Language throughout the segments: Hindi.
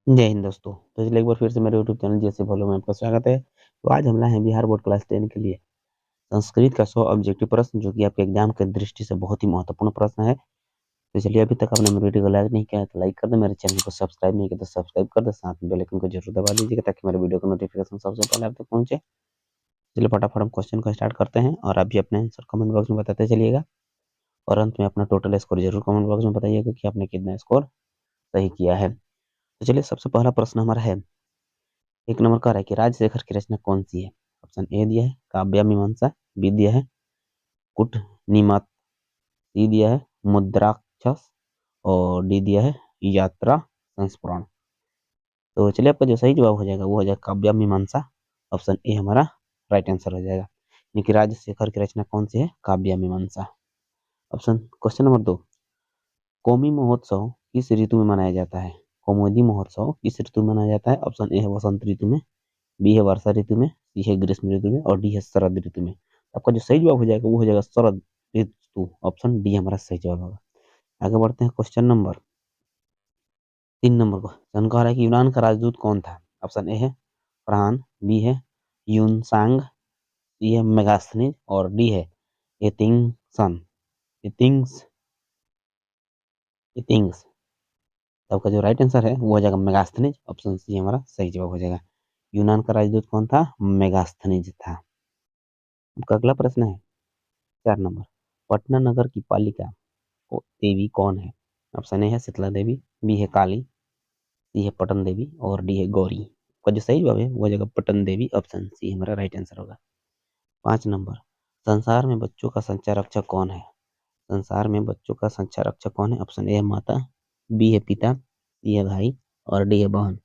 जय हिंद दोस्तों। तो चलिए एक बार फिर से मेरे यूट्यूब चैनल जैसे फॉलो में आपका स्वागत है। तो आज हम लाए हैं बिहार बोर्ड क्लास 10 के लिए संस्कृत का 100 ऑब्जेक्टिव प्रश्न, जो कि आपके एग्जाम की दृष्टि से बहुत ही महत्वपूर्ण प्रश्न है। तो चलिए, अभी तक आपने मेरे वीडियो को लाइक नहीं किया है तो लाइक कर दे, मेरे चैनल को सब्सक्राइब नहीं किया तो सब्सक्राइब कर दे, साथ में बेल आइकन को जरूर दबा दीजिएगा ताकि मेरे वीडियो का नोटिफिकेशन सबसे पहले आप तक पहुंचे। चलिए फटाफट हम क्वेश्चन को स्टार्ट करते हैं और आप भी अपने आंसर कमेंट बॉक्स में बताते चलिएगा और अंत में अपना टोटल स्कोर जरूर कमेंट बॉक्स में बताइएगा कि आपने कितना स्कोर सही किया है। तो चलिए, सबसे पहला प्रश्न हमारा है, एक नंबर का है कि राजशेखर की रचना कौन सी है। ऑप्शन ए दिया है काव्य मीमांसा, बी दिया है कुट निमत, सी दिया है मुद्राक्षस और डी दिया है यात्रा संस्मरण। तो चलिए, आपका जो सही जवाब हो जाएगा वो हो जाएगा काव्य मीमांसा। ऑप्शन ए हमारा राइट आंसर हो जाएगा, यानी कि राजशेखर की रचना कौन सी है, काव्य मीमांसा। ऑप्शन क्वेश्चन नंबर 2, कौमी महोत्सव किस ऋतु में मनाया जाता है। कौमुदी महोत्सव किस ऋतु में मनाया जाता है। ऑप्शन ए है वसंत ऋतु में, बी है वर्षा ऋतु में, सी है ग्रीष्म ऋतु में और डी है शरद ऋतु में। आपका जो सही जवाब हो जाएगा वो हो जाएगा शरद ऋतु। ऑप्शन डी हमारा सही जवाब होगा। आगे बढ़ते हैं क्वेश्चन नंबर 3 नंबर को। जानकार है कि यूनान का राजदूत कौन था। ऑप्शन ए है फरहान, बी है यूनसांग, सी है मेगास्थनीज और डी है एथिंगसन एथिंग्स एथिंग्स। तो आपका जो राइट आंसर है वो हो जाएगा मेगास्थनीज। ऑप्शन सी हमारा सही जवाब हो जाएगा। यूनान का राजदूत कौन था, मेगास्थनीज था। आपका अगला प्रश्न है 4 नंबर, पटना नगर की पालिका देवी कौन है। ऑप्शन ए है शीतला देवी, बी है काली, सी है पटन देवी और डी है गौरी। का जो सही जवाब है वो हो जाएगा पटन देवी। ऑप्शन सी हमारा राइट आंसर होगा। 5 नंबर, संसार में बच्चों का संचार रक्षक कौन है। संसार में बच्चों का संचार रक्षक कौन है। ऑप्शन ए है माता, बी है पिता, सी है भाई और डी है बहन।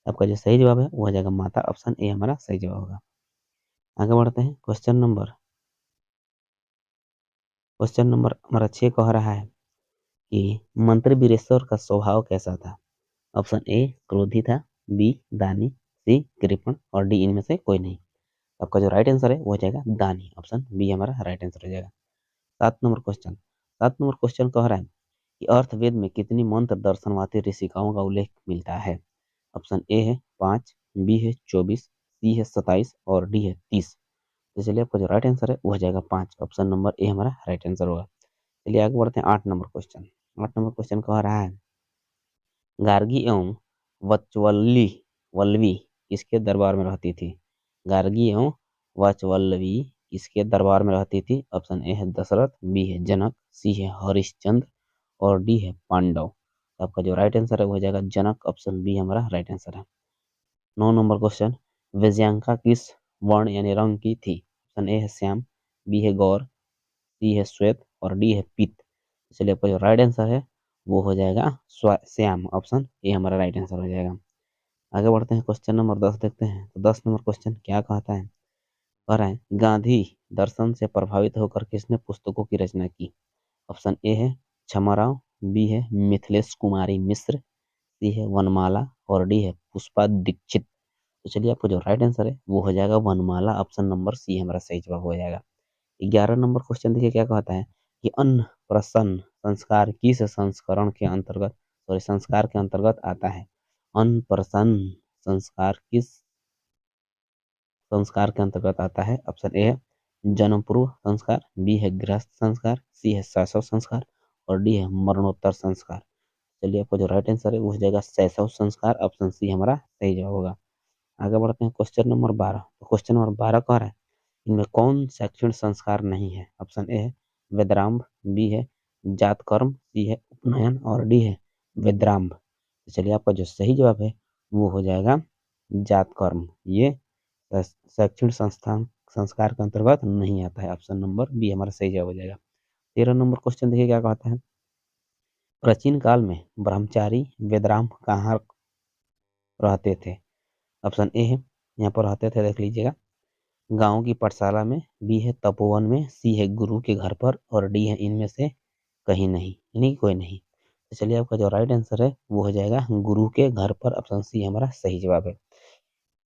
आपका जो सही जवाब है वो हो जाएगा माता। ऑप्शन ए हमारा सही जवाब होगा। आगे बढ़ते हैं क्वेश्चन नंबर हमारा 6 कह रहा है कि मंत्री वीरेश्वर का स्वभाव कैसा था। ऑप्शन ए क्रोधी था, बी दानी, सी कृपण और डी इनमें से कोई नहीं। आपका जो राइट आंसर है वो हो जाएगा दानी। ऑप्शन बी हमारा राइट आंसर हो जाएगा। 7 नंबर क्वेश्चन कह रहा है कि अर्थवेद में कितनी मंत्र दर्शनवादी ऋषिकाओं का उल्लेख मिलता है। ऑप्शन ए है 5, बी है 24, सी है 27 और डी है 30। तो चलिए, आपका जो राइट आंसर है वो हो जाएगा 5। ऑप्शन नंबर ए हमारा राइट आंसर होगा। चलिए आगे बढ़ते हैं 8 नंबर क्वेश्चन कह रहा है, गार्गी एवं वचवल्ली वल्लवी किसके दरबार में रहती थी। गार्गी एवं वचवल्लवी किसके दरबार में रहती थी। ऑप्शन ए है दशरथ, बी है जनक, सी है हरिश्चंद्र और डी है पांडव। तो आपका जो राइट आंसर है वो हो जाएगा जनक। ऑप्शन बी हमारा राइट आंसर है। 9 नंबर क्वेश्चन, विजयांका किस वर्ण यानी रंग की थी। ऑप्शन ए है श्याम, बी है गौर, सी है श्वेत और डी है पीत। चलिए, आपका जो राइट आंसर है वो हो जाएगा श्याम। ऑप्शन ए हमारा राइट आंसर हो जाएगा। आगे बढ़ते हैं क्वेश्चन नंबर 10 देखते हैं। तो 10 नंबर क्वेश्चन क्या कहता है, कह रहा है गांधी दर्शन से प्रभावित होकर किसने पुस्तकों की रचना की। ऑप्शन ए है छमाराव, बी है मिथिलेश कुमारी मिश्र, सी है वनमाला और डी है पुष्पा दीक्षित। तो चलिए, आपको जो राइट आंसर है वो हो जाएगा वनमाला। ऑप्शन नंबर सी हमारा सही जवाब हो जाएगा। 11 नंबर क्वेश्चन देखिए क्या कहता है कि अन्न प्रसन्न संस्कार किस संस्कार के अंतर्गत आता है। अन्न प्रसन्न संस्कार किस संस्कार के अंतर्गत आता है। ऑप्शन ए है जन्म पूर्व संस्कार, बी है गृहस्थ संस्कार, सी है शैशव संस्कार और डी है मरणोत्तर संस्कार। चलिए, आपका जो राइट आंसर है वो हो जाएगा शैशव संस्कार। ऑप्शन सी हमारा सही जवाब होगा। आगे बढ़ते हैं क्वेश्चन नंबर 12। तो क्वेश्चन नंबर 12 कह रहा है, इनमें कौन शैक्षणिक संस्कार नहीं है। ऑप्शन ए है वेदराम्भ, बी है जातकर्म, सी है उपनयन और डी है वेदराम्भ। तो चलिए, आपका जो सही जवाब है वो हो जाएगा जातकर्म। ये शैक्षणिक संस्थान संस्कार के अंतर्गत नहीं आता है। ऑप्शन नंबर बी हमारा सही जवाब हो जाएगा। 13 नंबर क्वेश्चन देखिए क्या कहता है, प्राचीन काल में ब्रह्मचारी वेदराम्भ कहाँ रहते थे। ऑप्शन ए है यहाँ पर रहते थे, देख लीजिएगा, गांव की पाठशाला में, बी है तपोवन में, सी है गुरु के घर पर और डी है इनमें से कहीं नहीं, यानी कि कोई नहीं। तो चलिए, आपका जो राइट आंसर है वो हो जाएगा गुरु के घर पर। ऑप्शन सी हमारा सही जवाब है।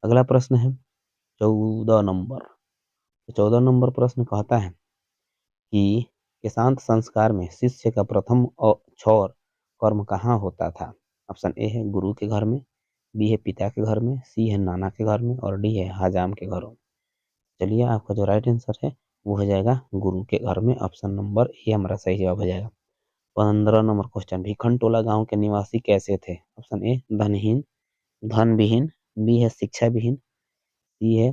अगला प्रश्न है 14 नंबर। तो 14 नंबर प्रश्न कहता है कि केशांत संस्कार में शिष्य का प्रथम और क्षौर कर्म कहाँ होता था। ऑप्शन ए है गुरु के घर में, बी है पिता के घर में, सी है नाना के घर में और डी है हजाम के घरों में। चलिए आपका जो राइट आंसर है वो हो जाएगा गुरु के घर में। ऑप्शन नंबर ए हमारा सही जवाब हो जाएगा। 15 नंबर क्वेश्चन, भिखनटोला गांव के निवासी कैसे थे? ऑप्शन ए धनहीन, धन विहीन, बी है शिक्षा विहीन, सी है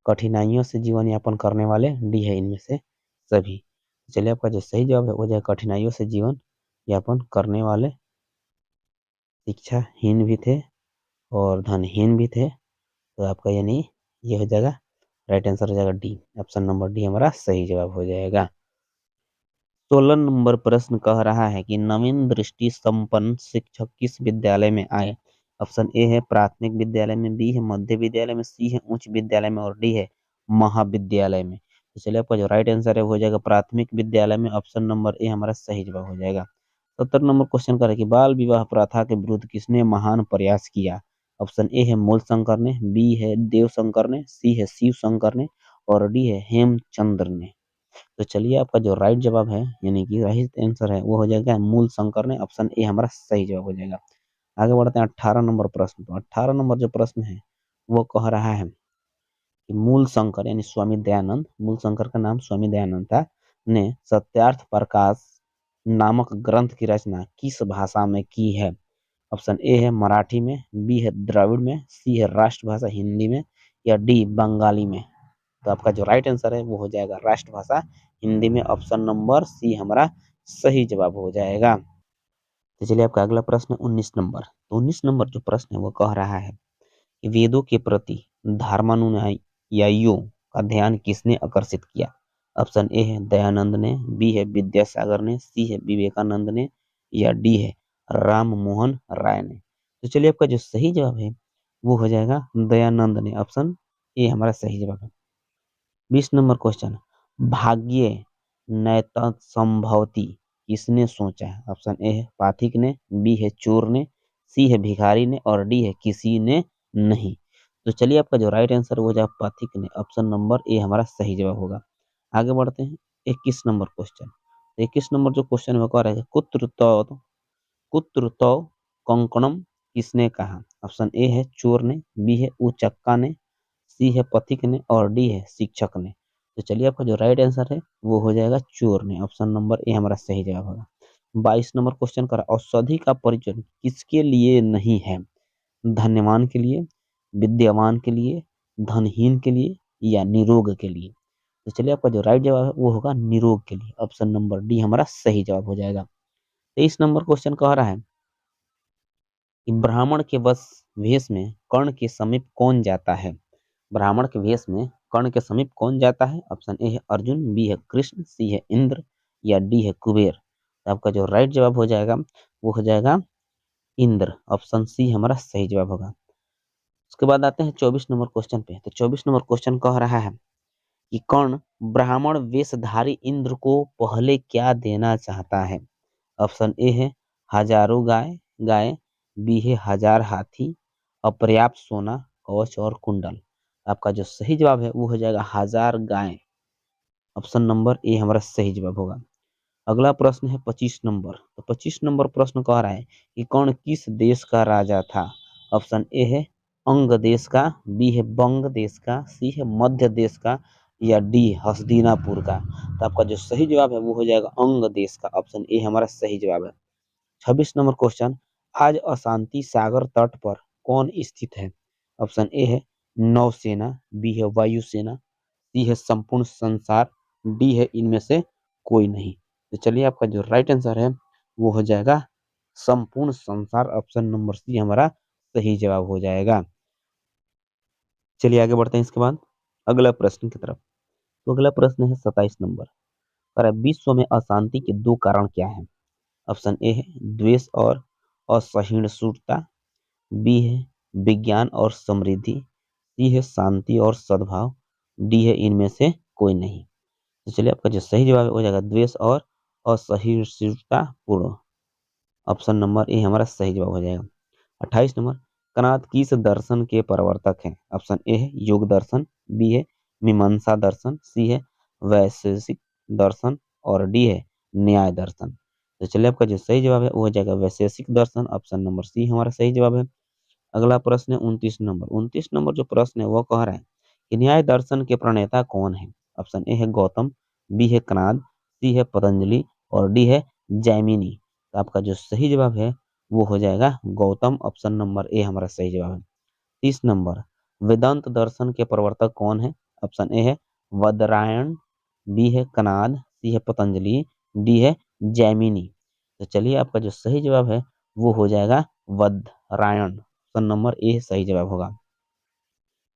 कठिनाइयों से जीवन यापन करने वाले, डी है इनमें से सभी। चलिए आपका जो सही जवाब है वो जाए कठिनाइयों से जीवन यापन करने वाले, शिक्षाहीन भी थे और धनहीन भी थे। तो आपका यानी ये हो जाएगा राइट आंसर हो जाएगा डी। ऑप्शन नंबर डी हमारा सही जवाब हो जाएगा। 16 नंबर प्रश्न कह रहा है कि नवीन दृष्टि संपन्न शिक्षक किस विद्यालय में आए? ऑप्शन ए है प्राथमिक विद्यालय में, बी है मध्य विद्यालय में, सी है उच्च विद्यालय में और डी है महाविद्यालय में। तो चलिए आपका जो राइट आंसर है वो हो जाएगा प्राथमिक विद्यालय में। ऑप्शन नंबर ए हमारा सही जवाब हो जाएगा। 17 नंबर क्वेश्चन कर कि बाल विवाह प्रथा के विरुद्ध किसने महान प्रयास किया? ऑप्शन ए है मूल शंकर ने, बी है देव शंकर ने, सी है शिव शंकर ने और डी है हेमचंद्र ने। तो चलिए आपका जो राइट जवाब है यानी कि राइट आंसर है वो हो जाएगा मूल शंकर ने। ऑप्शन ए हमारा सही जवाब हो जाएगा। आगे बढ़ते हैं 18 नंबर प्रश्न। तो 18 नंबर जो प्रश्न है वो कह रहा है कि मूल शंकर यानी स्वामी दयानंद, मूल शंकर का नाम स्वामी दयानंद था, ने सत्यार्थ प्रकाश नामक ग्रंथ की रचना किस भाषा में की है? ऑप्शन ए है मराठी में, बी है द्रविड़ में, सी है राष्ट्रभाषा हिंदी में या डी बंगाली में। तो आपका जो राइट आंसर है वो हो जाएगा राष्ट्रभाषा हिंदी में। ऑप्शन नंबर सी हमारा सही जवाब हो जाएगा। तो चलिए आपका अगला प्रश्न 19 नंबर। तो 19 नंबर जो प्रश्न है वो कह रहा है कि वेदों के प्रति धर्मानुयायियों का ध्यान किसने आकर्षित किया? ऑप्शन ए है दयानंद ने, बी है विद्यासागर ने, सी है विवेकानंद ने या डी है राम मोहन राय ने। तो चलिए आपका जो सही जवाब है वो हो जाएगा दयानंद ने। ऑप्शन ए हमारा सही जवाब है। 20 नंबर क्वेश्चन, भाग्य नैतसंभवती किसने सोचा है? ऑप्शन ए है पाथिक ने, बी है चोर ने, सी है भिखारी ने और डी है किसी ने नहीं। तो चलिए आपका जो राइट आंसर हो जाए पाथिक ने। ऑप्शन नंबर ए हमारा सही जवाब होगा। आगे बढ़ते हैं 21 नंबर क्वेश्चन। 21 नंबर जो क्वेश्चन है वो कह रहा है कुत्र तो कंकणम किसने कहा? ऑप्शन ए है चोर ने, बी है उचक्का ने, सी है पथिक ने और डी है शिक्षक ने। तो चलिए आपका जो राइट आंसर है वो हो जाएगा चोर ने। ऑप्शन नंबर ए हमारा सही जवाब होगा। 22 नंबर क्वेश्चन कर औषधि का परिचय किसके लिए नहीं है? धन्यवान के लिए, विद्यावान के लिए, धनहीन के लिए या निरोग के लिए। तो चलिए आपका जो राइट जवाब है वो होगा निरोग के लिए। ऑप्शन नंबर डी हमारा सही जवाब हो जाएगा। 23 नंबर क्वेश्चन कह रहा है कि ब्राह्मण के वेश में कर्ण के समीप कौन जाता है? ब्राह्मण के वेश में कर्ण के समीप कौन जाता है? ऑप्शन ए है अर्जुन, बी है कृष्ण, सी है इंद्र या डी है कुबेर। तो आपका जो राइट जवाब हो जाएगा वो हो जाएगा इंद्र। ऑप्शन सी हमारा सही जवाब होगा। उसके बाद आते हैं 24 नंबर क्वेश्चन पे। तो 24 नंबर क्वेश्चन कह रहा है कि कर्ण ब्राह्मण वेशधारी इंद्र को पहले क्या देना चाहता है? ऑप्शन ए है हजारों गाय गाय, बी है हजार हाथी, अपर्याप्त सोना, कवच और कुंडल। आपका जो सही जवाब है वो हो जाएगा हजार गाय। ऑप्शन नंबर ए हमारा सही जवाब होगा। अगला प्रश्न है 25 नंबर। तो 25 नंबर प्रश्न कह रहा है कि कौन किस देश का राजा था? ऑप्शन ए है अंग देश का, बी है बंग देश का, सी है मध्य देश का या डी हस्तिनापुर का। तो आपका जो सही जवाब है वो हो जाएगा अंग देश का। ऑप्शन ए हमारा सही जवाब है। 26 नंबर क्वेश्चन, आज अशांति सागर तट पर कौन स्थित है? ऑप्शन ए है नौसेना, बी है वायुसेना, सी है संपूर्ण संसार, डी है इनमें से कोई नहीं। तो चलिए आपका जो राइट आंसर है वो हो जाएगा संपूर्ण संसार। ऑप्शन नंबर सी हमारा सही जवाब हो जाएगा। चलिए आगे बढ़ते हैं इसके बाद अगला प्रश्न की तरफ। तो अगला प्रश्न है 27 नंबर। पर विश्व में अशांति के दो कारण क्या है? ऑप्शन ए है द्वेष और असहिष्णुता, बी है विज्ञान और समृद्धि, सी है शांति और सद्भाव, डी है इनमें से कोई नहीं। तो चलिए आपका जो सही जवाब हो जाएगा द्वेष और असहिष्णुता पूर्ण। ऑप्शन नंबर ए हमारा सही जवाब हो जाएगा। 28 नंबर, कनाद किस दर्शन के प्रवर्तक हैं? ऑप्शन ए है योग दर्शन, बी है मीमांसा दर्शन, सी है वैशेषिक दर्शन और डी है न्याय दर्शन। तो चलिए आपका जो सही जवाब है वो हो जाएगा वैशेषिक दर्शन। ऑप्शन नंबर सी हमारा सही जवाब है। अगला प्रश्न है 29 नंबर। 29 नंबर जो प्रश्न है वो कह रहा है कि न्याय दर्शन के प्रणेता कौन है? ऑप्शन ए है गौतम, बी है कणाद, सी है पतंजलि और डी है जैमिनी। तो आपका जो सही जवाब है वो हो जाएगा गौतम। ऑप्शन नंबर ए हमारा सही जवाब है। 30 नंबर, वेदांत दर्शन के प्रवर्तक कौन है? ऑप्शन ए है वदरायण, बी है कनाद, सी है पतंजलि, डी है जैमिनी। तो चलिए आपका जो सही जवाब है वो हो जाएगा वदरायण। ऑप्शन नंबर ए सही जवाब होगा।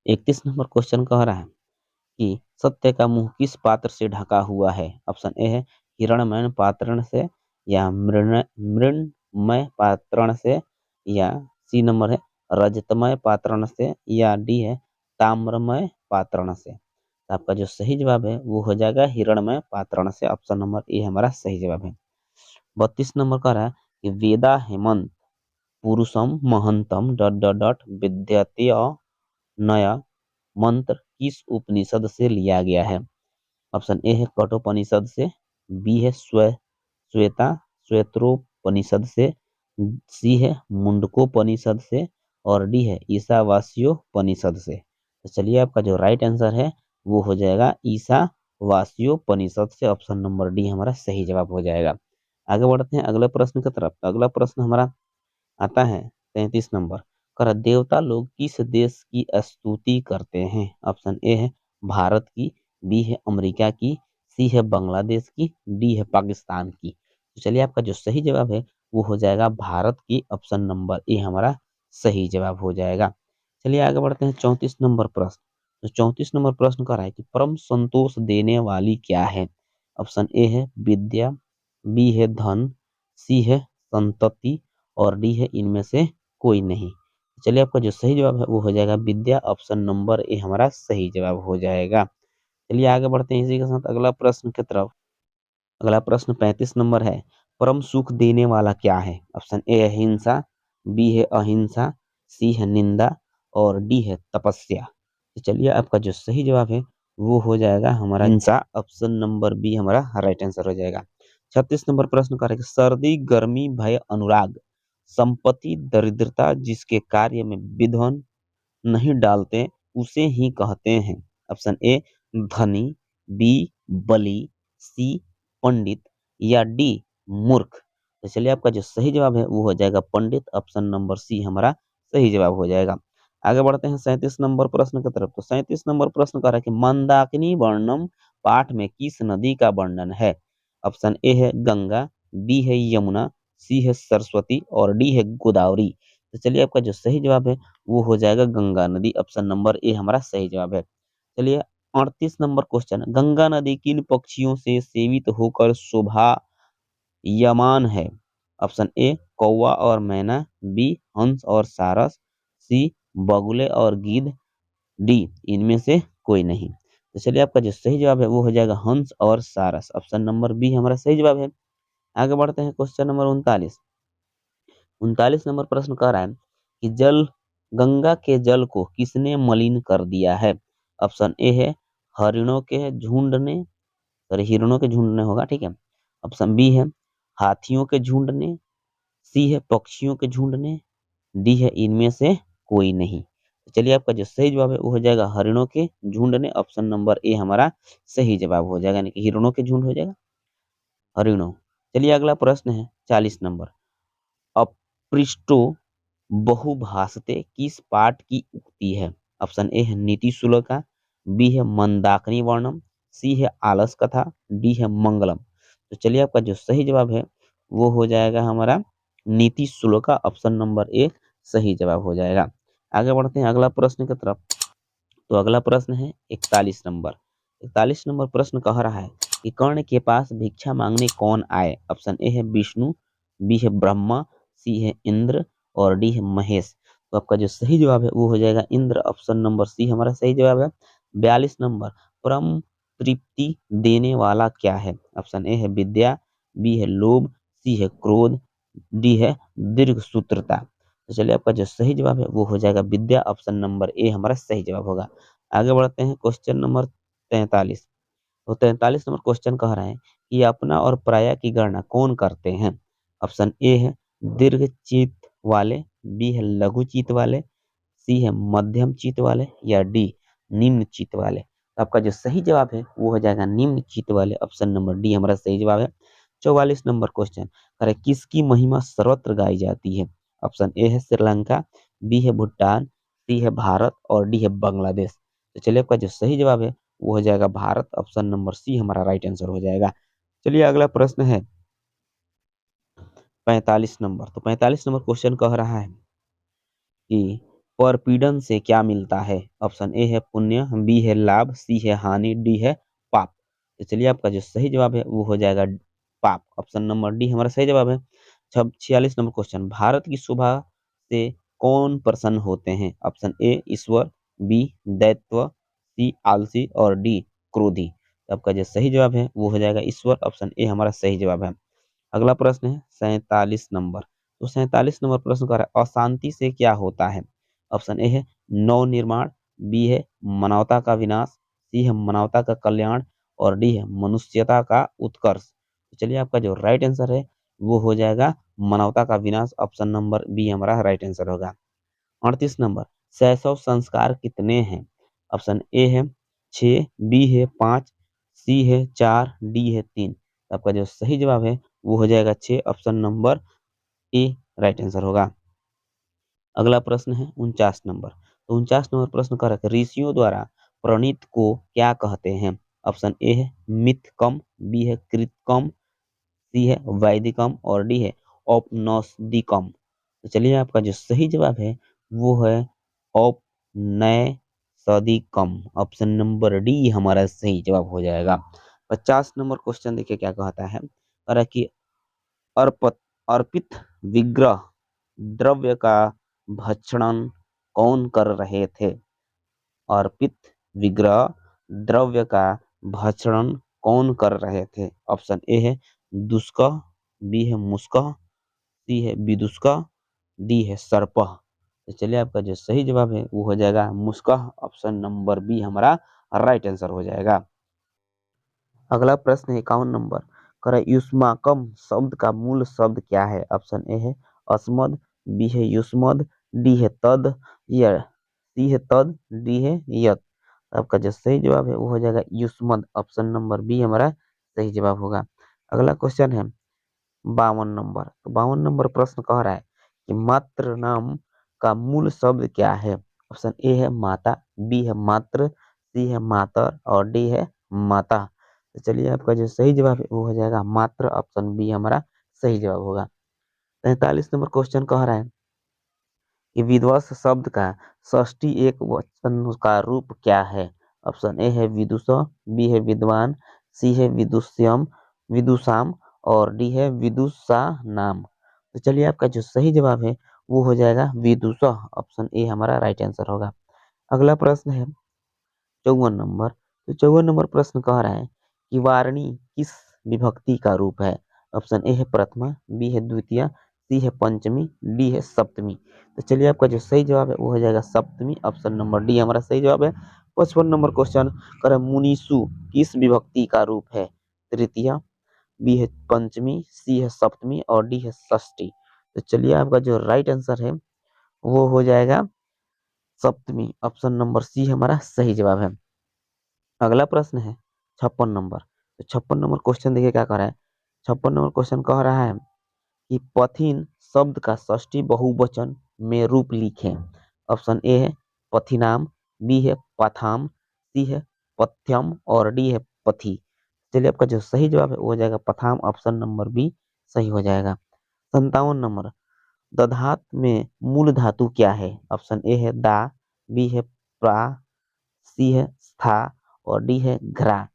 31 नंबर क्वेश्चन कह रहा है कि सत्य का मुंह किस पात्र से ढका हुआ है? ऑप्शन ए है हिरण्मय पात्रण से, या मृण्मय पात्रण से, या सी नंबर है रजतमय पात्रण से, या डी है ताम्रमय पात्रण से। तो आपका जो सही जवाब है वो हो जाएगा हिरण्मय पात्रण से। ऑप्शन नंबर ए हमारा सही जवाब है। 32 नंबर कह रहा है कि वेदा हेमंत पुरुषम महंतम डॉट डॉट डॉट विद्यते नया मंत्र किस उपनिषद से लिया गया है? ऑप्शन ए है कठोपनिषद से, बी है श्वेता श्वेत्रोपनिषद से, सी है मुंडकोपनिषद से और डी है ईशावास्योपनिषद से। तो चलिए आपका जो राइट आंसर है वो हो जाएगा ईशावास्योपनिषद से। ऑप्शन नंबर डी हमारा सही जवाब हो जाएगा। आगे बढ़ते हैं अगले प्रश्न की तरफ। अगला प्रश्न हमारा आता है 33 नंबर। कर देवता लोग किस देश की स्तुति करते हैं? ऑप्शन ए है भारत की, बी है अमेरिका की, सी है बांग्लादेश की, डी है पाकिस्तान की। तो चलिए आपका जो सही जवाब है वो हो जाएगा भारत की। ऑप्शन नंबर ए हमारा सही जवाब हो जाएगा। चलिए आगे बढ़ते हैं 34 नंबर प्रश्न। तो 34 नंबर प्रश्न कर रहा है कि परम संतोष देने वाली क्या है? ऑप्शन ए है विद्या, बी है धन, सी है संतति और डी है इनमें से कोई नहीं। चलिए आपका जो सही जवाब है वो हो जाएगा विद्या। ऑप्शन नंबर ए हमारा सही जवाब हो जाएगा। चलिए आगे बढ़ते हैं इसी के साथ अगला प्रश्न की तरफ। अगला प्रश्न 35 नंबर है। परम सुख देने वाला क्या है? ऑप्शन ए है हिंसा, बी है अहिंसा, सी है निंदा और डी है तपस्या। तो चलिए आपका जो सही जवाब है वो हो जाएगा हमारा हिंसा। ऑप्शन नंबर बी हमारा राइट आंसर हो जाएगा। 36 नंबर प्रश्न करेंगे सर्दी गर्मी भय अनुराग संपत्ति दरिद्रता जिसके कार्य में विध्वन नहीं डालते उसे ही कहते हैं। ऑप्शन ए धनी, बी बली, सी पंडित या डी मूर्ख। तो चलिए आपका जो सही जवाब है वो हो जाएगा पंडित। ऑप्शन नंबर सी हमारा सही जवाब हो जाएगा। आगे बढ़ते हैं 37 नंबर प्रश्न की तरफ। तो 37 नंबर प्रश्न कह रहा है कि मंदाकिनी वर्णम पाठ में किस नदी का वर्णन है? ऑप्शन ए है गंगा, बी है यमुना, सी है सरस्वती और डी है गोदावरी। तो चलिए आपका जो सही जवाब है वो हो जाएगा गंगा नदी। ऑप्शन नंबर ए हमारा सही जवाब है। चलिए 38 नंबर क्वेश्चन, गंगा नदी किन पक्षियों से सेवित होकर शोभायमान है? ऑप्शन ए कौवा और मैना, बी हंस और सारस, सी बगुले और गिद्ध, डी इनमें से कोई नहीं। तो चलिए आपका जो सही जवाब है वो हो जाएगा हंस और सारस। ऑप्शन नंबर बी हमारा सही जवाब है। आगे बढ़ते हैं क्वेश्चन नंबर 39। 39 नंबर प्रश्न कह रहा है कि गंगा के जल को किसने मलिन कर दिया है? ऑप्शन ए है हरिणों के झुंड ने, सॉरी हिरणों के झुंड ने होगा, ठीक है। ऑप्शन बी है हाथियों के झुंड ने, सी है पक्षियों के झुंड ने, डी है इनमें से कोई नहीं। तो चलिए आपका जो सही जवाब है वो हो जाएगा हरिणों के झुंड ने। ऑप्शन नंबर ए हमारा सही जवाब हो जाएगा, यानी कि हिरणों के झुंड हो जाएगा, हरिणों। चलिए अगला प्रश्न है 40 नंबर। अपृष्टो बहुभाषते किस पाठ की उक्ति है? ऑप्शन ए है नीति श्लोका, बी है मंदाकिनी वर्णम, सी है आलस कथा, डी है मंगलम। तो चलिए आपका जो सही जवाब है वो हो जाएगा हमारा नीति श्लोका। ऑप्शन नंबर ए सही जवाब हो जाएगा। आगे बढ़ते हैं अगला प्रश्न की तरफ। तो अगला प्रश्न है 41 नंबर। 41 नंबर प्रश्न कह रहा है कि कर्ण के पास भिक्षा मांगने कौन आए? ऑप्शन ए है विष्णु, बी है ब्रह्मा, सी है इंद्र और डी है महेश। तो आपका जो सही जवाब है वो हो जाएगा इंद्र। ऑप्शन नंबर सी हमारा सही जवाब है। 42 नंबर, परम तृप्ति देने वाला क्या है? ऑप्शन ए है विद्या, बी है लोभ, सी है क्रोध, डी है दीर्घ सूत्रता। तो चलिए आपका जो सही जवाब है वो हो जाएगा विद्या। ऑप्शन नंबर ए हमारा सही जवाब होगा। आगे बढ़ते हैं क्वेश्चन नंबर 43। तो 43 नंबर क्वेश्चन कह रहे हैं कि अपना और पराया की गणना कौन करते हैं? ऑप्शन ए है दीर्घ चित्त वाले, बी है लघु चित्त वाले, सी है मध्यम चित्त वाले, या डी निम्न चित्त वाले। तो आपका जो सही जवाब है वो हो जाएगा निम्न चित्त वाले, ऑप्शन नंबर डी हमारा सही जवाब है। 44 नंबर क्वेश्चन अरे किसकी महिमा सर्वत्र गाई जाती है? ऑप्शन ए है श्रीलंका, बी है भूटान, सी है भारत और डी है बांग्लादेश। तो चलिए आपका जो सही जवाब है वो हो जाएगा भारत, ऑप्शन नंबर सी हमारा राइट आंसर हो जाएगा। चलिए अगला प्रश्न है 45 नंबर। तो 45 नंबर क्वेश्चन कह रहा है कि परपीड़न से क्या मिलता है? ऑप्शन ए है पुण्य, बी है लाभ, सी है हानि, डी है पाप। तो चलिए आपका जो सही जवाब है वो हो जाएगा पाप, ऑप्शन नंबर डी हमारा सही जवाब है। 46 नंबर क्वेश्चन भारत की शोभा से कौन प्रसन्न होते हैं? ऑप्शन ए ईश्वर, बी दैत्य, सी आलसी और डी क्रोधी। तो आपका जो सही जवाब है वो हो जाएगा ईश्वर, ऑप्शन ए हमारा सही जवाब है। अगला प्रश्न है 47 नंबर। तो 47 नंबर प्रश्न कर रहा है अशांति से क्या होता है? ऑप्शन ए है नव निर्माण, बी है मानवता का विनाश, सी है मानवता का कल्याण और डी है मनुष्यता का उत्कर्ष। तो चलिए आपका जो राइट आंसर है वो हो जाएगा मानवता का विनाश, ऑप्शन नंबर बी हमारा राइट आंसर होगा। 38 नंबर शैशव संस्कार कितने हैं? ऑप्शन ए है 6, बी है 5, सी है 4, डी है 3। आपका जो सही जवाब है वो हो जाएगा 6, option number A right answer होगा। अगला प्रश्न है 49 नंबर। तो 49 नंबर प्रश्न कर रखे ऋषियों द्वारा प्रणीत को क्या कहते हैं? ऑप्शन ए है मिथकम, बी है कृतकम, सी है वैदिकम और डी है औपनिषदिकम। तो चलिए आपका जो सही जवाब है वो है औपनिषदिकम, ऑप्शन नंबर डी हमारा सही जवाब हो जाएगा। 50 नंबर क्वेश्चन देखिए क्या कहता है और कि अर्पित अर्पित विग्रह द्रव्य का भक्षण कौन कर रहे थे? अर्पित विग्रह द्रव्य का भक्षण कौन कर रहे थे? ऑप्शन ए है दुष्कह, बी है मुस्कह, सी है विदुष्कह, डी है सर्पह। तो चलिए आपका जो सही जवाब है वो हो जाएगा मुस्कह, ऑप्शन नंबर बी हमारा राइट आंसर हो जाएगा। अगला प्रश्न है 51 नंबर। कर युष्माकम शब्द का मूल शब्द क्या है? ऑप्शन ए है अस्मद, बी है युष्मद, डी है तद या सी है तद, डी है यत। आपका जो सही जवाब है वो हो जाएगा युष्मद, ऑप्शन नंबर बी हमारा सही जवाब होगा। अगला क्वेश्चन है 52 नंबर। तो 52 नंबर प्रश्न कह रहा है कि मातृ नाम का मूल शब्द क्या है? ऑप्शन ए है माता, बी है मातृ, सी है मातर और डी है माता। तो चलिए आपका जो सही जवाब है वो हो जाएगा मात्र, ऑप्शन बी हमारा सही जवाब होगा। 43 नंबर क्वेश्चन कह रहा है कि विध्वंस शब्द का षष्ठी एक वचन का रूप क्या है? ऑप्शन ए है विदुष, बी है विद्वान, सी है विदुष्यम विदुषाम और डी है विदुषा नाम। तो चलिए आपका जो सही जवाब है वो हो जाएगा विदुष, ऑप्शन ए हमारा राइट आंसर होगा। अगला प्रश्न है 54 नंबर। तो 54 नंबर प्रश्न कह रहा है कि वारणी किस विभक्ति का रूप है? ऑप्शन ए है प्रथमा, बी है द्वितीय, सी है पंचमी, डी है सप्तमी। तो चलिए आपका जो सही जवाब है वो हो जाएगा सप्तमी, ऑप्शन नंबर डी हमारा सही जवाब है। 55 नंबर क्वेश्चन कर मुनीसु किस विभक्ति का रूप है? तृतीय, बी है पंचमी, सी है सप्तमी और डी है षष्ठी। तो चलिए आपका जो राइट आंसर है वो हो जाएगा सप्तमी, ऑप्शन नंबर सी हमारा सही जवाब है। अगला प्रश्न है 56 नंबर। तो 56 नंबर क्वेश्चन देखिए क्या कह रहा है। 56 नंबर क्वेश्चन कह रहा है कि पथिन शब्द का षष्ठी बहुवचन में रूप लिखें। ऑप्शन ए है पथिनाम, बी है पथाम, सी है पथ्यम और डी है पथी। चलिए आपका जो सही जवाब है वो हो जाएगा पथाम, ऑप्शन नंबर बी सही हो जाएगा। 57 नंबर दधात में मूल धातु क्या है? ऑप्शन ए है दा, बी है प्रा, सी है स्था और डी है घरा।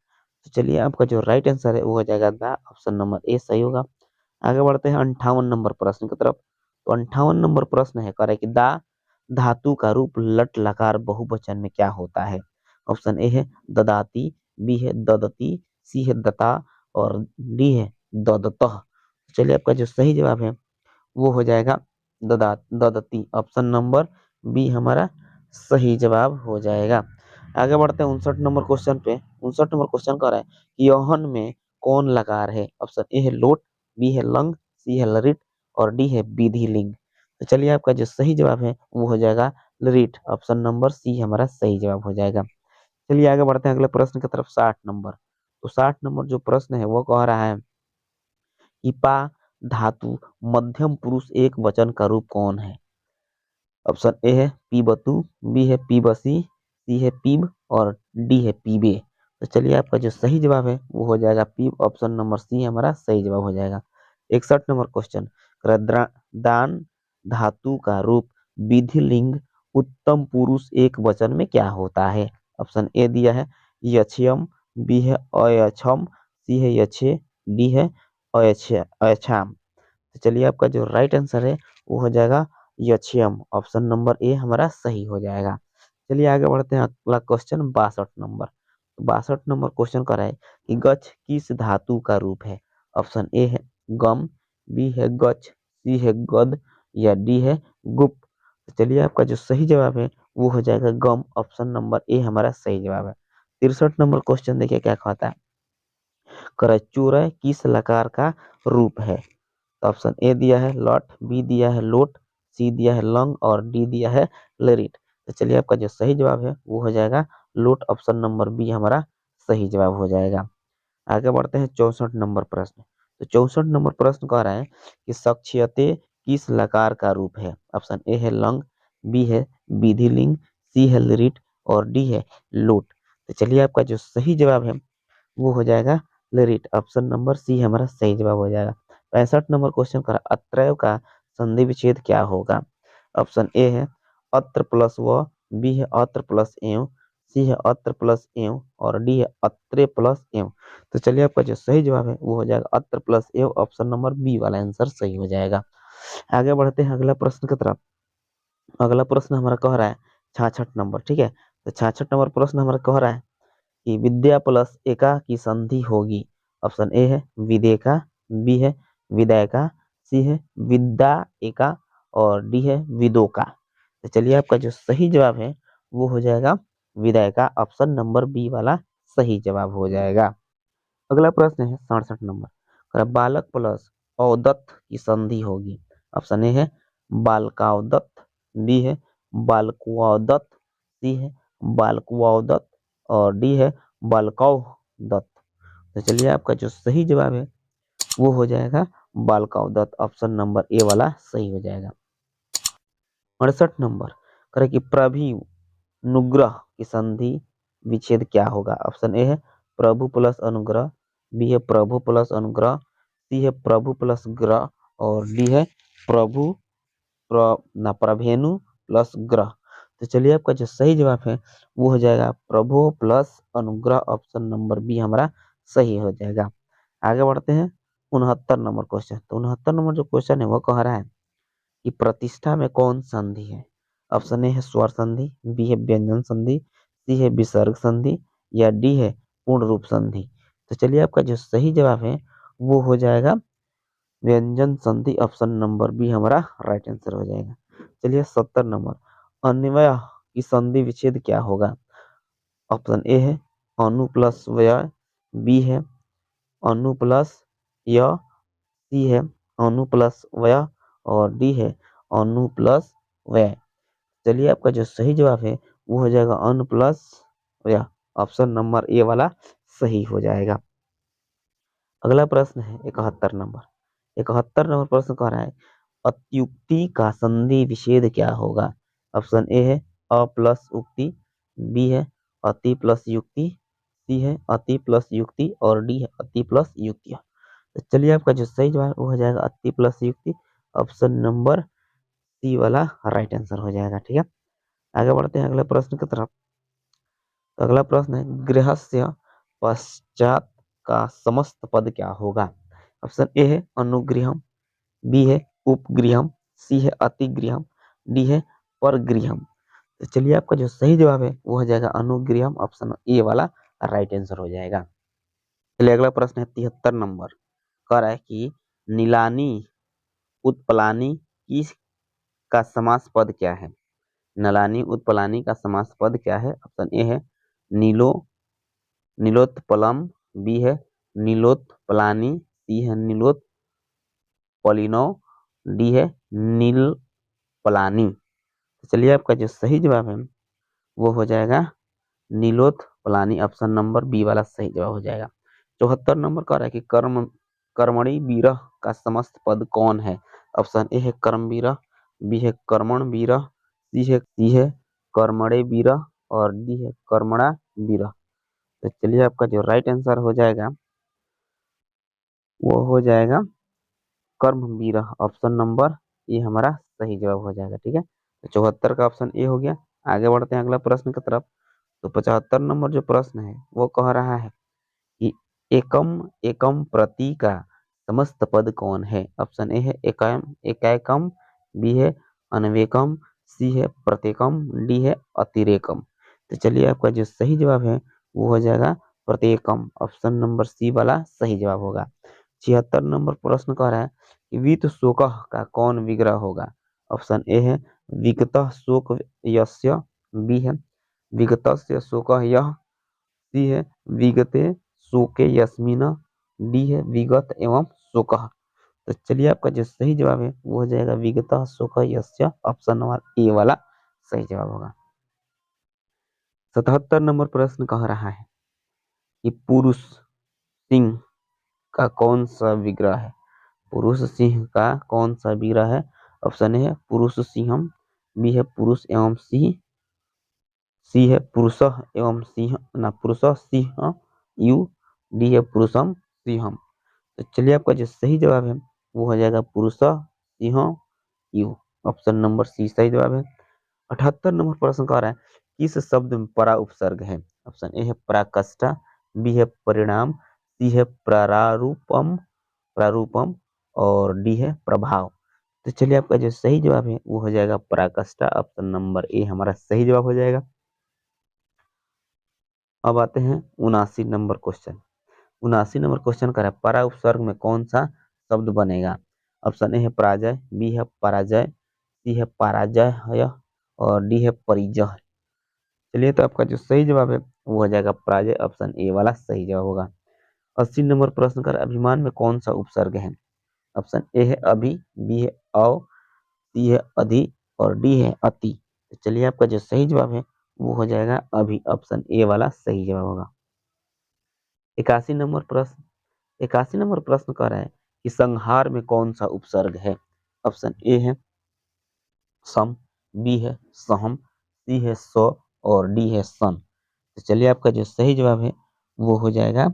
तो चलिए आपका जो राइट आंसर है वो हो जाएगा दा, ऑप्शन नंबर ए सही होगा। आगे बढ़ते हैं 58 नंबर प्रश्न की तरफ। तो 58 नंबर प्रश्न है कह रहा है कि दा धातु का रूप लट लकार बहुवचन में क्या होता है? ऑप्शन ए है ददाती, बी है ददती, सी है दता और डी है ददतः। चलिए आपका जो सही जवाब है वो हो जाएगा ददती, ऑप्शन नंबर बी हमारा सही जवाब हो जाएगा। आगे बढ़ते हैं 59 नंबर क्वेश्चन पे। 59 नंबर क्वेश्चन कर रहा है कि यौहन में कौन लकार है? ऑप्शन ए है लोट, बी है लंग, सी है लरिट और डी है विधि लिंग। तो चलिए आपका जो सही जवाब है वो हो जाएगा लरिट। ऑप्शन नंबर सी हमारा सही जवाब हो जाएगा। चलिए आगे बढ़ते हैं अगले प्रश्न की तरफ। 60 नंबर। तो 60 नंबर जो प्रश्न है वो कह रहा है कि पा धातु मध्यम पुरुष एक वचन का रूप कौन है? ऑप्शन ए है पीबतु, बी है पीबसी, सी है पीब और डी है पीबे। तो चलिए आपका जो सही जवाब है वो हो जाएगा पीब। ऑप्शन नंबर सी हमारा सही जवाब हो जाएगा। 61 नंबर क्वेश्चन। दान धातु का रूप विधिलिंग उत्तम पुरुष एक वचन में क्या होता है? ऑप्शन ए दिया है यक्षयम, बी है अयक्षम, सी है यक्षे, डी है अयक्षाम। तो चलिए आपका जो राइट आंसर है वो हो जाएगा यक्षयम। ऑप्शन नंबर ए हमारा सही हो जाएगा। चलिए आगे बढ़ते हैं अगला क्वेश्चन 62 नंबर। 62 नंबर क्वेश्चन कर रहा है कि गच्छ किस धातु का रूप है? ऑप्शन ए है गम, बी है गच्छ, सी है गद या डी है गुप। तो चलिए आपका जो सही जवाब है वो हो जाएगा गम। ऑप्शन नंबर ए हमारा सही जवाब है। 63 नंबर क्वेश्चन देखिए क्या कहता है। करचुरय किस लकार का रूप है? तो ऑप्शन ए दिया है लॉट, बी दिया है लोट, सी दिया है लंग और डी दिया है लेरिट। तो चलिए आपका जो सही जवाब है वो हो जाएगा लोट। ऑप्शन नंबर बी हमारा सही जवाब हो जाएगा। आगे बढ़ते हैं 64 नंबर प्रश्न। तो 64 नंबर प्रश्न कह रहा है कि सक्षयते किस लकार का रूप है? ऑप्शन ए है लंग, बी है विधिलिंग, सी है लिरिट और डी है लोट। तो चलिए आपका जो सही जवाब है वो हो जाएगा लिरिट। ऑप्शन नंबर सी हमारा सही जवाब हो जाएगा। 65 नंबर क्वेश्चन का अत्रय का संधि विच्छेद क्या होगा? ऑप्शन ए है अत्र प्लस व, बी है अत्र प्लस एव, सी है अत्र प्लस एव और डी है अत्रे प्लस एव। तो चलिए आपका जो सही जवाब है वो हो जाएगा अत्र प्लस एव। ऑप्शन नंबर बी वाला आंसर सही हो जाएगा। आगे बढ़ते हैं अगला प्रश्न की तरफ। अगला प्रश्न हमारा कह रहा है 66 नंबर। ठीक है, तो 66 नंबर प्रश्न हमारा कह रहा है कि विद्या प्लस एका की संधि होगी। ऑप्शन ए है विदेका, बी है विदायका, सी है विद्या एका और डी है विदोका। तो चलिए आपका जो सही जवाब है वो हो जाएगा विदायका। ऑप्शन नंबर बी वाला सही जवाब हो जाएगा। अगला प्रश्न है 67 नंबर। बालक प्लस औदत्त की संधि होगी। ऑप्शन ए है बालकावदत्त, बी है बालकुऔदत्त, सी है बालकुऔदत्त और डी है बालकौदत्त। तो चलिए आपका जो सही जवाब है वो हो जाएगा बालकावदत्त। ऑप्शन नंबर ए वाला सही हो जाएगा। 68 नंबर करे कि प्रभिनुग्रह की संधि विच्छेद क्या होगा? ऑप्शन ए है प्रभु प्लस अनुग्रह, बी है प्रभु प्लस अनुग्रह, सी है प्रभु प्लस ग्रह और डी है प्रभु प्रभेनु प्लस ग्रह। तो चलिए आपका जो सही जवाब है वो हो जाएगा प्रभु प्लस अनुग्रह। ऑप्शन नंबर बी हमारा सही हो जाएगा। आगे बढ़ते हैं 69 नंबर क्वेश्चन। तो 69 नंबर जो क्वेश्चन है वो कह रहा है कि प्रतिष्ठा में कौन संधि है? ऑप्शन ए है स्वर संधि, बी है व्यंजन संधि, सी है विसर्ग संधि या डी है पूर्ण रूप संधि। तो चलिए आपका जो सही जवाब है वो हो जाएगा व्यंजन संधि। ऑप्शन नंबर बी हमारा राइट आंसर हो जाएगा। चलिए 70 नंबर। अन्वय की संधि विच्छेद क्या होगा? ऑप्शन ए है अनु प्लस व्यय, बी है अनु प्लस य, सी है अनु प्लस व्यय और डी है अनु प्लस व्यय। चलिए आपका जो सही जवाब है वो हो जाएगा अनु प्लस व्यय। ऑप्शन नंबर ए वाला सही हो जाएगा। अगला प्रश्न है 71 नंबर। 71 नंबर प्रश्न कह रहा है अत्युक्ति का संधि विच्छेद क्या होगा? ऑप्शन ए है अ प्लस उक्ति, बी है अति प्लस युक्ति, सी है अति प्लस युक्ति और डी है अति प्लस युक्ति। तो चलिए आपका जो सही जवाब है वो हो जाएगा अति प्लस युक्ति। ऑप्शन नंबर सी वाला राइट आंसर हो जाएगा। ठीक है, आगे बढ़ते हैं अगले प्रश्न की तरफ। तो अगला प्रश्न है गृहस्य पश्चात का समस्त पद क्या होगा? ऑप्शन ए है अनुगृहम, बी है उपगृहम, सी है अतिगृहम, डी है परगृहम। तो चलिए आपका जो सही जवाब है वो हो जाएगा अनुगृहम। ऑप्शन ए वाला राइट आंसर हो जाएगा। चलिए अगला प्रश्न है 73 नंबर। कह रहा है कि नीलानी उत्पलानी की का समास पद क्या है? नलानी उत्पलानी का समास पद क्या है? ऑप्शन ए है नीलो नीलोत्पलम, बी है नीलोत्पलानी, सी है नीलोत्पलिनो, डी है नील पलानी। तो चलिए आपका जो सही जवाब है वो हो जाएगा नीलोथ पलानी। ऑप्शन नंबर बी वाला सही जवाब हो जाएगा। 74 नंबर कह रहा है कि कर्मणि विरह का समस्त पद कौन है। ऑप्शन ए है कर्म विरह, बी है कर्मण विरह, सी है कर्मणे विरह और डी है कर्मणा विरह। तो चलिए आपका जो राइट आंसर हो जाएगा वो हो जाएगा कर्म विरह। ऑप्शन नंबर ए हमारा सही जवाब हो जाएगा। ठीक है, तो 74 का ऑप्शन ए हो गया। आगे बढ़ते हैं अगला प्रश्न की तरफ। तो 75 नंबर जो प्रश्न है वो कह रहा है कि एकम एकम प्रति का समस्त पद कौन है। ऑप्शन ए है एकम एकैकम, बी है अनवेकम, सी है प्रत्येकम, डी है अतिरेकम। तो चलिए आपका जो सही जवाब है वो हो जाएगा प्रत्येकम। ऑप्शन नंबर सी वाला सही जवाब होगा। 76 नंबर प्रश्न कह रहा है कि वित्त शोक का कौन विग्रह होगा। ऑप्शन ए है विगतः शोक यस्य, बी है विगतस्य शोकः यः, सी है विगते शोके यस्मिन, डी है विगत एवं शोकः। तो चलिए आपका जो सही जवाब है वो हो जाएगा विगतः शोकः यस्य। ऑप्शन नंबर ए वाला सही जवाब होगा। 77 नंबर प्रश्न कह रहा है कि पुरुष सिंह का कौन सा विग्रह है। पुरुष सिंह का कौन सा विग्रह है। ऑप्शन ए है पुरुष सिंहम, बी है पुरुष एवं सिंह, सी है पुरुषः एवं सिंह ना पुरुषः सिंह यू, डी है पुरुषम सिंहम। तो चलिए आपका जो सही जवाब है वो हो जाएगा पुरुषः सिंह यू। ऑप्शन नंबर सी सही जवाब है। 78 नंबर प्रश्न कह रहा है किस शब्द में परा उपसर्ग है। ऑप्शन ए है पराकाष्ठा, बी है परिणाम, सी है प्रारूपम प्रारूपम और डी है प्रभाव। तो चलिए आपका जो सही जवाब है वो हो जाएगा पराकाष्ठा। ऑप्शन नंबर ए हमारा सही जवाब हो जाएगा। अब आते हैं 79 नंबर क्वेश्चन। 79 नंबर क्वेश्चन कर रहा है परा उपसर्ग में कौन सा शब्द बनेगा। ऑप्शन ए है पराजय, बी है पराजय, सी है पराजय और डी है परिजय। चलिए तो आपका जो सही जवाब है वो हो जाएगा पराजय। ऑप्शन ए वाला सही जवाब होगा। 80 नंबर प्रश्न कर अभिमान में कौन सा उपसर्ग है। ऑप्शन ए है अभि, बी है अ, सी है अधि और डी है अति। तो चलिए आपका जो सही जवाब है वो हो जाएगा अभि। ऑप्शन ए वाला सही जवाब होगा। 81 नंबर प्रश्न 81 नंबर प्रश्न कह रहा है कि संहार में कौन सा उपसर्ग है। ऑप्शन ए है सम, बी है सहम, सी है सौ और डी है सन। तो चलिए आपका जो सही जवाब है वो हो जाएगा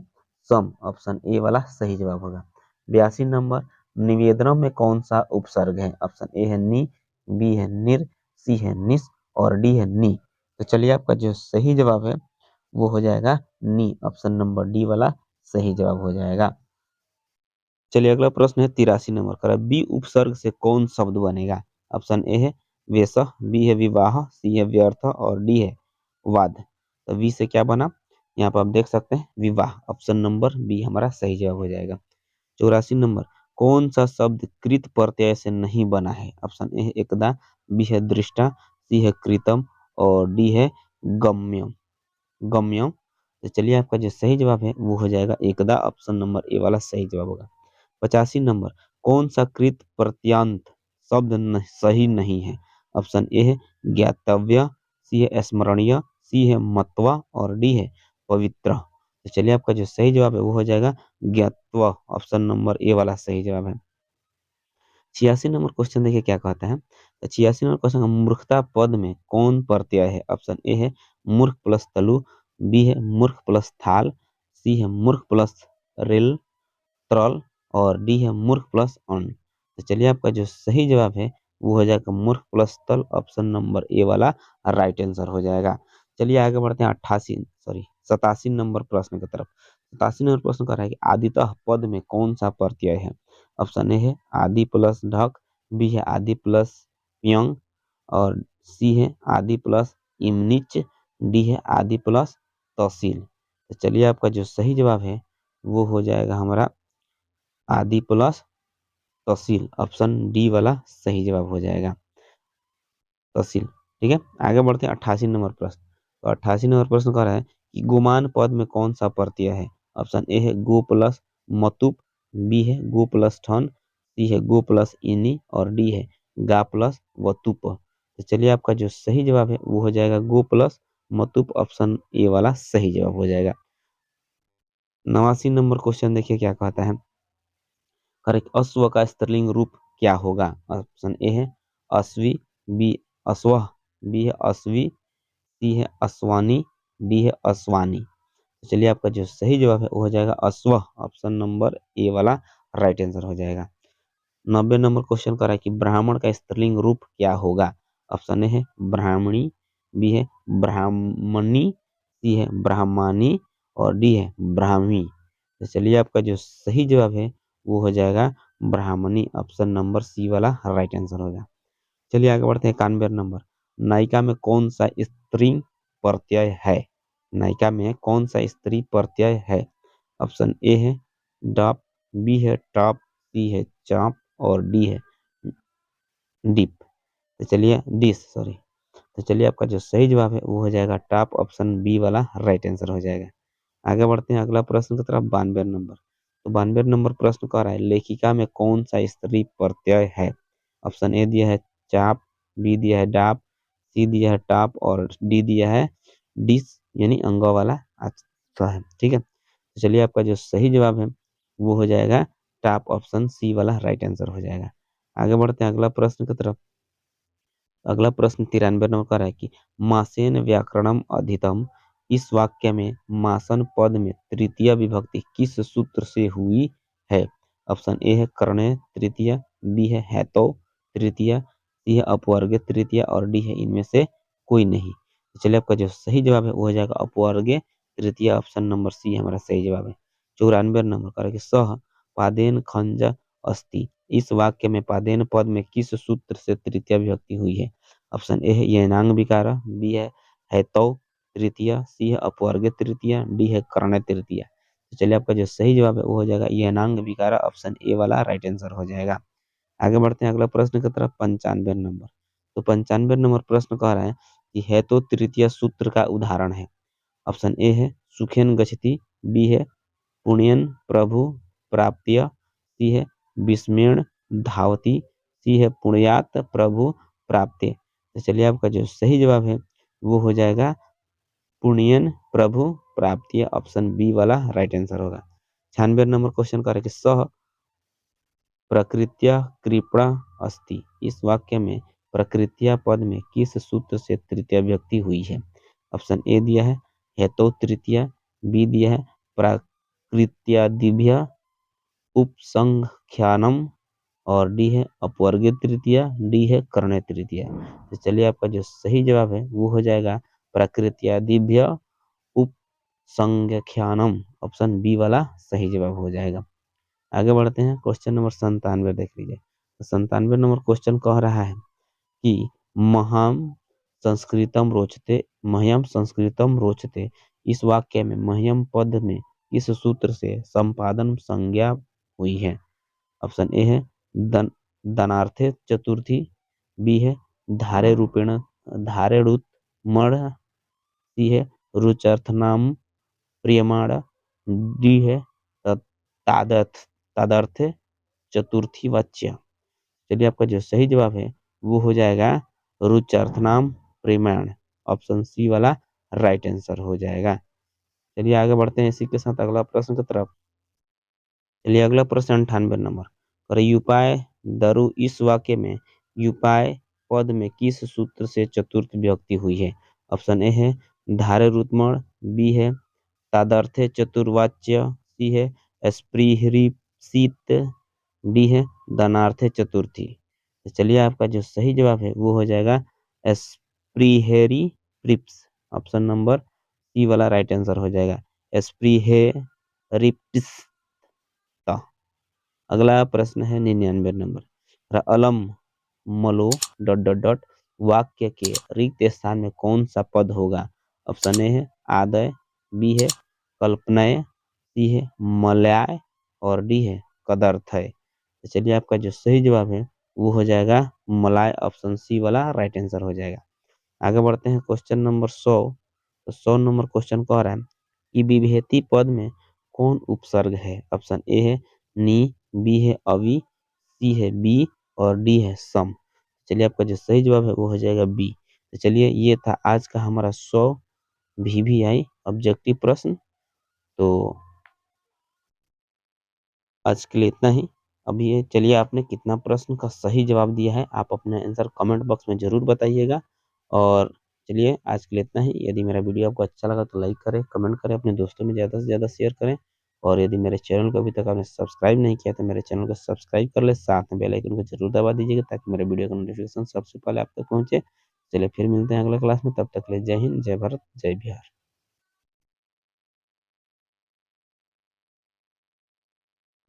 सम। ऑप्शन ए वाला सही जवाब होगा। 82 नंबर निवेदनों में कौन सा उपसर्ग है। ऑप्शन ए है नि, बी है निर, सी है निस और डी है नी। तो चलिए आपका जो सही जवाब है वो हो जाएगा नी। ऑप्शन नंबर डी वाला सही जवाब हो जाएगा। चलिए अगला प्रश्न है 83 नंबर का। बी उपसर्ग से कौन शब्द बनेगा। ऑप्शन ए है वेशः, बी है विवाह, सी है व्यर्थ और डी है वाद। तो बी से क्या बना यहाँ पर आप देख सकते हैं विवाह। ऑप्शन नंबर बी हमारा सही जवाब हो जाएगा। 84 नंबर कौन सा शब्द कृत प्रत्यय से नहीं बना है। ऑप्शन ए है एकदा, बी है दृष्टा, सी है कृतम और डी है गम्यम गम्यम। तो चलिए आपका जो सही जवाब है वो हो जाएगा एकदा। ऑप्शन नंबर ए वाला सही जवाब होगा। 85 नंबर कौन सा कृत प्रत्यांत शब्द सही नहीं है। ऑप्शन ए है ज्ञातव्य, सी है स्मरणीय, सी है मत्वा और डी है पवित्र। तो चलिए आपका जो सही जवाब है वो हो जाएगा ज्ञातवा। ऑप्शन नंबर ए वाला सही जवाब है। 86 नंबर क्वेश्चन देखिए क्या कहता है। तो 86 नंबर क्वेश्चन मूर्खता पद में कौन प्रत्यय है। ऑप्शन ए है मूर्ख प्लस तलु, बी है मूर्ख प्लस थाल, सी है मूर्ख प्लस रेल त्रल और डी है मूर्ख प्लस अन। तो चलिए आपका जो सही जवाब है वो हो जाएगा मूर्ख प्लस तल। ऑप्शन नंबर ए वाला राइट आंसर हो जाएगा। चलिए आगे बढ़ते हैं 87 नंबर प्रश्न की तरफ। 87 नंबर प्रश्न कर रहा है कि आदितः पद में कौन सा प्रत्यय है। ऑप्शन ए है आदि प्लस ढक, बी है आदि प्लस यंग और सी है आदि प्लस इमनिच, डी है आदि प्लस तहसील। तो चलिए आपका जो सही जवाब है वो हो जाएगा हमारा आदि प्लस तहसील। ऑप्शन डी वाला सही जवाब हो जाएगा तहसील। ठीक है, आगे बढ़ते हैं 88 नंबर प्रश्न। तो 88 नंबर प्रश्न कह रहा है कि गुमान पद में कौन सा प्रत्यय है। ऑप्शन ए है गो प्लस मतुप, बी है गो प्लस ठन, सी है गो प्लस इनी और डी है गा प्लस वतुप। तो चलिए आपका जो सही जवाब है वो हो जाएगा गो प्लस मतुप। ऑप्शन ए वाला सही जवाब हो जाएगा। 89 नंबर क्वेश्चन देखिए क्या कहता है। करेक्ट, अश्व का स्त्रीलिंग रूप क्या होगा? ऑप्शन ए है अश्वी, बी अश्वः, बी है अश्वी, सी है अश्वानी, डी है अश्वानी। तो चलिए आपका जो सही जवाब है वो हो जाएगा अश्वः। ऑप्शन नंबर ए वाला राइट आंसर हो जाएगा। 90 नंबर क्वेश्चन कर रहा है कि ब्राह्मण का स्त्रीलिंग रूप क्या होगा? ऑप्शन ए है ब्राह्मणी, बी है ब्राह्मणी, सी है ब्राह्मणी और डी है ब्राह्मी। तो चलिए आपका जो सही जवाब है वो हो जाएगा ब्राह्मणी। ऑप्शन नंबर सी वाला राइट आंसर होगा। चलिए आगे बढ़ते हैं। 91 नंबर, नायिका में कौन सा स्त्री प्रत्यय है? नायिका में कौन सा स्त्री प्रत्यय है? ऑप्शन ए है डॉप, बी है टॉप, सी है चाप और डी है डीप। तो चलिए डिस, सॉरी। तो चलिए आपका जो सही जवाब है वो हो जाएगा टॉप। ऑप्शन बी वाला राइट आंसर हो जाएगा। आगे बढ़ते हैं अगला प्रश्न की तरफ। 92 नंबर, तो 92 नंबर प्रश्न कह रहा है लेखिका में कौन सा स्त्री प्रत्यय है? ऑप्शन ए दिया है चाप, बी दिया है डाप, सी दिया है टॉप और डी दिया है डिस यानी अंगों वाला अच्छा है। ठीक है, तो चलिए आपका जो सही जवाब है वो हो जाएगा टॉप। ऑप्शन सी वाला राइट आंसर हो जाएगा। आगे बढ़ते हैं अगला प्रश्न की तरफ। अगला प्रश्न 93 नंबर का है कि मासेन व्याकरणम अधितम, इस वाक्य में मासन पद में तृतीय विभक्ति किस सूत्र से हुई है? ऑप्शन ए है कर्णे तृतीय, बी है हेतो तृतीय, सी है अपवर्गे तृतीय और डी है इनमें से कोई नहीं। तो चलिए आपका जो सही जवाब है वो हो जाएगा अपवर्गे तृतीय। ऑप्शन नंबर सी हमारा सही जवाब है। 94 नंबर का है कि सह पादेन खंज अस्ति, इस वाक्य में पादेन पद में किस सूत्र से तृतीय विभक्ति हुई है? ऑप्शन ए है येनांग विकार, बी है हेतौ तृतीय, सी है अपवर्ग तृतीय, डी है कर्ण तृतीय। तो चलिए आपका जो सही जवाब है वो हो जाएगा येनांग विकार। ऑप्शन ए वाला राइट आंसर हो जाएगा। आगे बढ़ते हैं अगला प्रश्न की तरफ। 95 नंबर, तो 95 नंबर प्रश्न कह रहा है कि हेतु तृतीय सूत्र का उदाहरण है। ऑप्शन ए है सुखेन गच्छति, बी है पुण्यन प्रभु प्राप्त्य, सी है विस्मेण धावती, सी है पुण्यात प्रभु प्राप्त्य। तो चलिए आपका जो सही जवाब है वो हो जाएगा पुण्यन प्रभु प्राप्त्य। ऑप्शन बी वाला राइट आंसर होगा। 96 नंबर क्वेश्चन करेंगे सह प्रकृत्या कृपणा अस्ति, इस वाक्य में प्रकृत्या पद में किस सूत्र से तृतीय विभक्ति हुई है? ऑप्शन ए दिया है हेतु तृतीय, बी दिया है प्राकृत्यादिभ्य उपसंख्यानम और डी है अपवर्गे तृतीय, डी है कर्ण तृतीय। तो चलिए आपका जो सही जवाब है वो हो जाएगा प्रकृत्यादिभ्य उपसंख्यानम। ऑप्शन बी वाला सही जवाब हो जाएगा। आगे बढ़ते हैं। क्वेश्चन नंबर 97 देख लीजिए। तो 97 नंबर क्वेश्चन कह रहा है कि महाम संस्कृतम रोचते, मह्यम संस्कृतम रोचते, इस वाक्य में मह्यम पद में किस सूत्र से संपादन संज्ञा हुई है? ऑप्शन ए है दन दनार्थे चतुर्थी, बी है धारे रूपेण धारेणुत मण, सी है रुचर्थनाम प्रियमाण, डी है तादर्थ तादर्थ चतुर्थी वाच्य। चलिए आपका जो सही जवाब है वो हो जाएगा रुचर्थनाम प्रेमाण। ऑप्शन सी वाला राइट आंसर हो जाएगा। चलिए आगे बढ़ते हैं इसी के साथ अगला प्रश्न की तरफ। चलिए अगला प्रश्न 98 नंबर, और युपाय दरु, इस वाक्य में युपाय पद में किस सूत्र से चतुर्थ विभक्ति हुई है? ऑप्शन ए है धारे रुतमण, बी है तादर्थे चतुर्वाच्य, सी है स्पृहरीप्सित, डी है दनार्थे चतुर्थी। तो चलिए आपका जो सही जवाब है वो हो जाएगा स्प्रीहेरी प्रिप्स। ऑप्शन नंबर सी वाला राइट आंसर हो जाएगा स्प्रीहेरिप्स। अगला प्रश्न है 99 नंबर, अलम मलो डॉट डॉट डॉट, वाक्य के रिक्त स्थान में कौन सा पद होगा? ऑप्शन ए है आदय, बी है कल्पनय, सी है मलयाय और डी है कदर्थय। तो चलिए आपका जो सही जवाब है वो हो जाएगा मलाय। ऑप्शन सी वाला राइट आंसर हो जाएगा। आगे बढ़ते हैं क्वेश्चन नंबर 100। तो 100 नंबर क्वेश्चन कह रहा है कि विभेति पद में कौन उपसर्ग है? ऑप्शन ए है नी, बी है अवि, सी है बी और डी है सम। चलिए आपका जो सही जवाब है वो हो जाएगा बी। तो चलिए ये था आज का हमारा 100 वीवीआई ऑब्जेक्टिव प्रश्न। तो आज के लिए इतना ही। अब ये चलिए आपने कितना प्रश्न का सही जवाब दिया है आप अपने आंसर कमेंट बॉक्स में ज़रूर बताइएगा। और चलिए आज के लिए इतना ही। यदि मेरा वीडियो आपको अच्छा लगा तो लाइक करें, कमेंट करें, अपने दोस्तों में ज़्यादा से ज़्यादा शेयर करें। और यदि मेरे चैनल को अभी तक आपने सब्सक्राइब नहीं किया तो मेरे चैनल को सब्सक्राइब कर ले, साथ में बेल आइकन को ज़रूर दबा दीजिएगा ताकि मेरे वीडियो का नोटिफिकेशन सबसे पहले आप तक पहुँचे। चलिए फिर मिलते हैं अगले क्लास में, तब तक के लिए जय हिंद, जय भारत, जय बिहार।